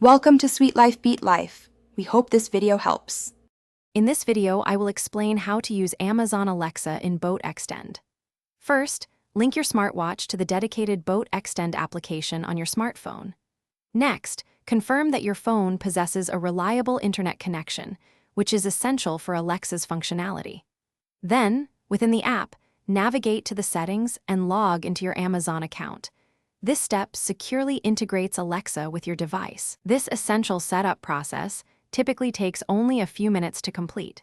Welcome to Sweet Life Beat Life. We hope this video helps. In this video, I will explain how to use Amazon Alexa in Boat Xtend. First, link your smartwatch to the dedicated Boat Xtend application on your smartphone. Next, confirm that your phone possesses a reliable internet connection, which is essential for Alexa's functionality. Then, within the app, navigate to the settings and log into your Amazon account. This step securely integrates Alexa with your device. This essential setup process typically takes only a few minutes to complete.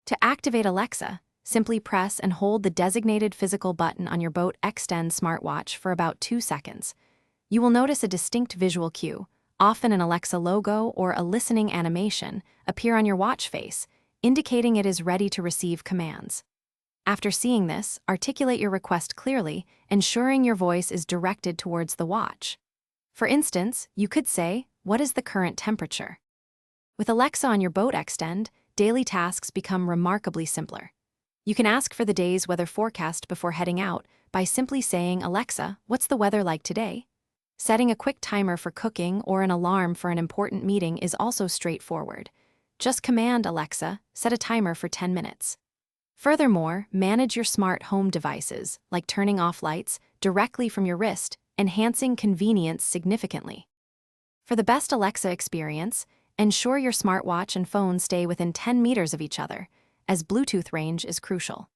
To activate Alexa, simply press and hold the designated physical button on your Boat Xtend smartwatch for about 2 seconds. You will notice a distinct visual cue, often an Alexa logo or a listening animation, appear on your watch face, indicating it is ready to receive commands. After seeing this, articulate your request clearly, ensuring your voice is directed towards the watch. For instance, you could say, "What is the current temperature?" With Alexa on your Boat Xtend, daily tasks become remarkably simpler. You can ask for the day's weather forecast before heading out by simply saying, "Alexa, what's the weather like today?" Setting a quick timer for cooking or an alarm for an important meeting is also straightforward. Just command Alexa, set a timer for 10 minutes. Furthermore, manage your smart home devices, like turning off lights, directly from your wrist, enhancing convenience significantly. For the best Alexa experience, ensure your smartwatch and phone stay within 10 meters of each other, as Bluetooth range is crucial.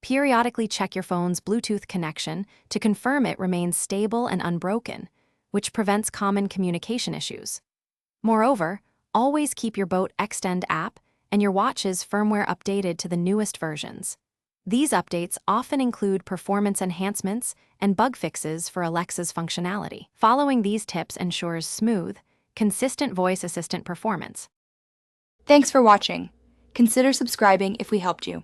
Periodically check your phone's Bluetooth connection to confirm it remains stable and unbroken, which prevents common communication issues. Moreover, always keep your Boat Xtend app and your watch's firmware updated to the newest versions. These updates often include performance enhancements and bug fixes for Alexa's functionality. Following these tips ensures smooth, consistent voice assistant performance. Thanks for watching. Consider subscribing if we helped you.